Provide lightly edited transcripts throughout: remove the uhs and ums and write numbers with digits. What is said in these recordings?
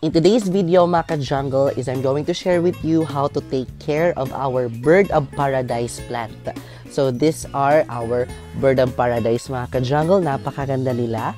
In today's video, mga ka-jungle, is I'm going to share with you how to take care of our bird of paradise plant. So, these are our bird of paradise, mga ka-jungle. Napakaganda nila.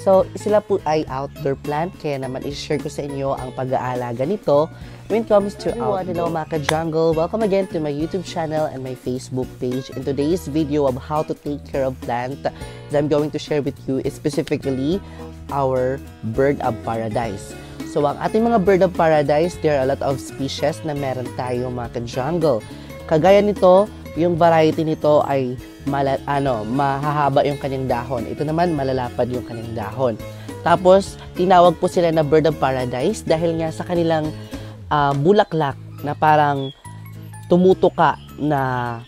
So, sila po ay outdoor plant, kaya naman i-share ko sa inyo ang pag-aalaga nito when it comes to outdoor. Hello, mga ka-jungle. Welcome again to my YouTube channel and my Facebook page. In today's video of how to take care of plant, I'm going to share with you is specifically our bird of paradise. So, ang ating mga bird of paradise, there are a lot of species na meron tayo, mga ka-jungle. Kagaya nito, yung variety nito ay mahahaba yung kanyang dahon. Ito naman, malalapad yung kanyang dahon. Tapos, tinawag po sila na bird of paradise dahil nga sa kanilang bulaklak na parang tumutuka na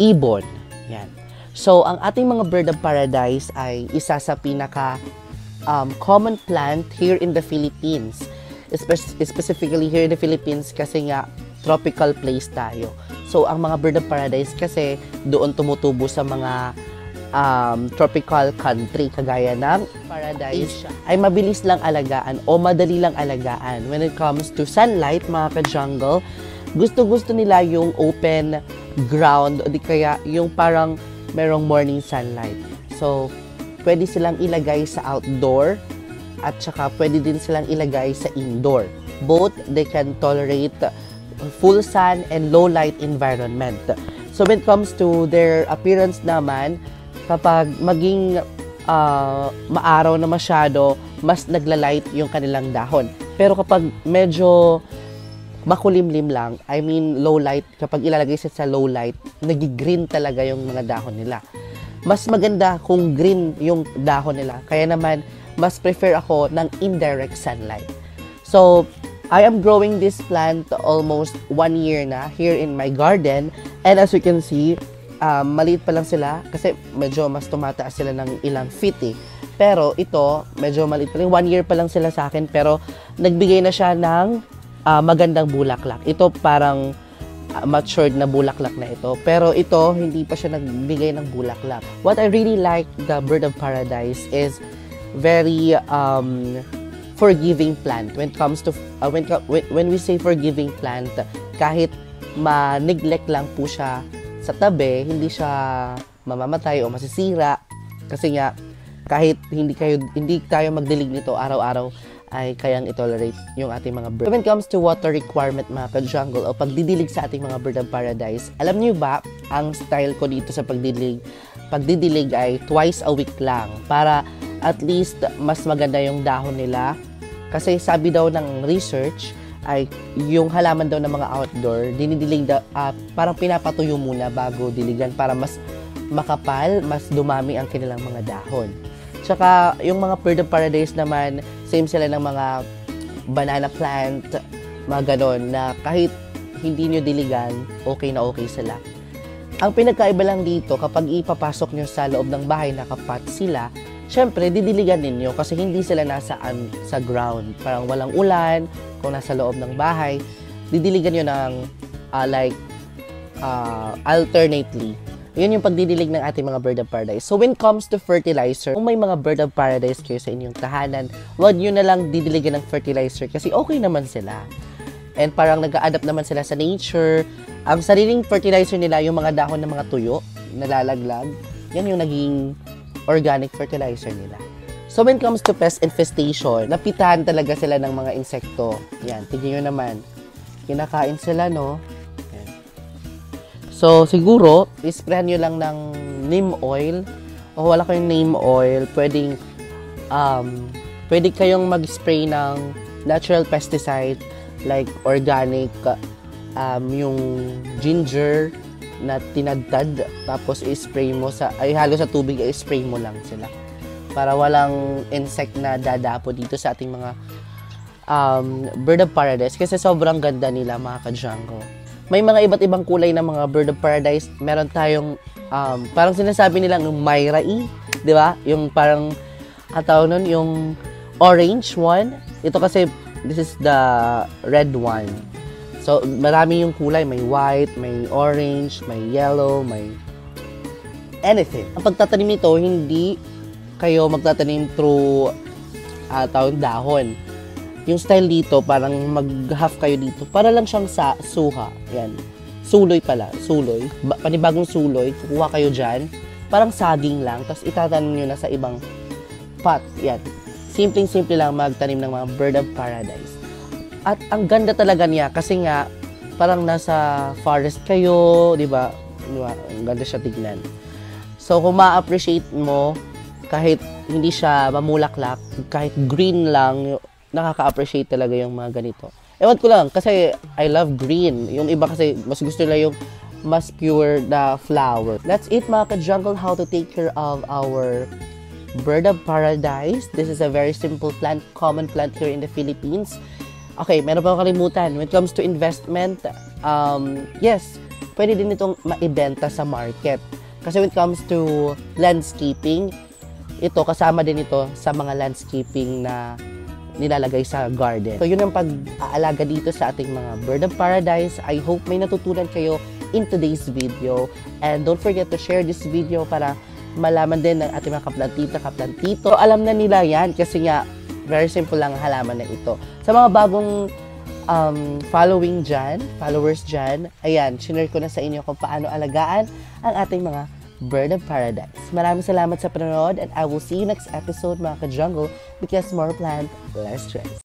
ibon. Yan. So, ang ating mga bird of paradise ay isa sa pinaka common plant here in the Philippines. Specifically here in the Philippines kasi nga tropical place tayo. So, ang mga bird of paradise kasi doon tumutubo sa mga tropical country kagaya ng paradise ay mabilis lang alagaan o madali lang alagaan. When it comes to sunlight, mga ka-jungle, gusto-gusto nila yung open ground o di kaya yung parang merong morning sunlight. So, pwede silang ilagay sa outdoor at saka pwede din silang ilagay sa indoor. Both, they can tolerate full sun and low light environment. So when it comes to their appearance naman, kapag maging maaraw na masyado, mas naglalight yung kanilang dahon. Pero kapag medyo makulimlim lang, I mean low light, kapag ilalagay sa low light, nagi-green talaga yung mga dahon nila. Mas maganda kung green yung dahon nila. Kaya naman, mas prefer ako ng indirect sunlight. So, I am growing this plant almost 1 year na here in my garden. And as you can see, maliit pa lang sila kasi medyo mas tumataas sila ng ilang feet eh. Pero ito, medyo maliit pa lang. 1 year pa lang sila sa akin pero nagbigay na siya ng magandang bulaklak. Ito parang matured na bulaklak na ito. Pero ito, hindi pa siya nagbigay ng bulaklak. What I really like the bird of paradise is very forgiving plant. When it comes to when we say forgiving plant, kahit ma-neglect lang po siya sa tabi, hindi siya mamamatay o masisira kasi nga kahit hindi tayo magdilig nito araw-araw ay kayang itolerate yung ating mga bird. When it comes to water requirement, mga ka-jungle, o pagdidilig sa ating mga bird of paradise, alam niyo ba, ang style ko dito sa pagdidilig ay twice a week lang para at least mas maganda yung dahon nila. Kasi sabi daw ng research ay yung halaman daw ng mga outdoor, dinidilig parang pinapatuyo muna bago diligan para mas makapal, mas dumami ang kanilang mga dahon. Tsaka, yung mga bird of paradise naman, same sila ng mga banana plant, mga ganon, na kahit hindi nyo diligan, okay na okay sila. Ang pinagkaiba lang dito, kapag ipapasok nyo sa loob ng bahay, nakapat sila, syempre, didiligan ninyo kasi hindi sila nasaan sa ground. Parang walang ulan, kung nasa loob ng bahay, didiligan nyo ng alternately. Yun yung pagdidilig ng ating mga bird of paradise. So, when it comes to fertilizer, kung may mga bird of paradise kayo sa inyong tahanan, huwag nyo na lang didiligan ng fertilizer kasi okay naman sila. And parang nag-a-adapt naman sila sa nature. Ang sariling fertilizer nila, yung mga dahon ng mga tuyo, nalalaglag, yan yung naging organic fertilizer nila. So, when it comes to pest infestation, napitahan talaga sila ng mga insekto. Yan, tignan nyo naman. Kinakain sila, no? So, siguro, isprayan nyo lang ng neem oil. O wala kayong neem oil, pwede kayong mag-spray ng natural pesticide like organic, yung ginger na tinadtad, tapos i-spray mo halo sa tubig, i-spray mo lang sila. Para walang insect na dadapo dito sa ating mga bird of paradise kasi sobrang ganda nila, mga ka-jungle. May mga iba't ibang kulay ng mga bird of paradise. Meron tayong, parang sinasabi nilang Myra-E, di ba? Yung parang, nun, yung orange one. Ito kasi, this is the red one. So, marami yung kulay. May white, may orange, may yellow, may anything. Ang pagtatanim nito, hindi kayo magtatanim through dahon. Yung style dito, parang mag-half kayo dito. Para lang siyang sa suha. Yan. Suloy pala. Suloy. Panibagong suloy. Kukuha kayo dyan. Parang saging lang. Tapos itatanim nyo na sa ibang pot. Yan. Simpleng-simple lang magtanim ng mga bird of paradise. At ang ganda talaga niya kasi nga parang nasa forest kayo, 'di ba? Ang ganda siya tignan. So kung ma-appreciate mo kahit hindi siya mamulaklak, kahit green lang, nakaka-appreciate talaga yung mga ganito. Ewan ko lang kasi I love green. Yung iba kasi mas gusto nila yung mas pure na flower. That's it mga ka-jungle, how to take care of our bird of paradise. This is a very simple plant, common plant here in the Philippines. Okay, meron pa ako kalimutan. When it comes to investment, yes, pwede din itong maibenta sa market. Kasi when it comes to landscaping, ito, kasama din ito sa mga landscaping na nilalagay sa garden. So, yun ang pag-aalaga dito sa ating mga bird of paradise. I hope may natutunan kayo in today's video. And don't forget to share this video para malaman din ng ating mga kaplantita, alam na nila yan kasi nga, very simple lang ang halaman na ito. Sa mga bagong followers dyan, ayan, shinare ko na sa inyo kung paano alagaan ang ating mga bird of paradise. Maraming salamat sa panonood and I will see you next episode mga ka-jungle because more plant, less stress.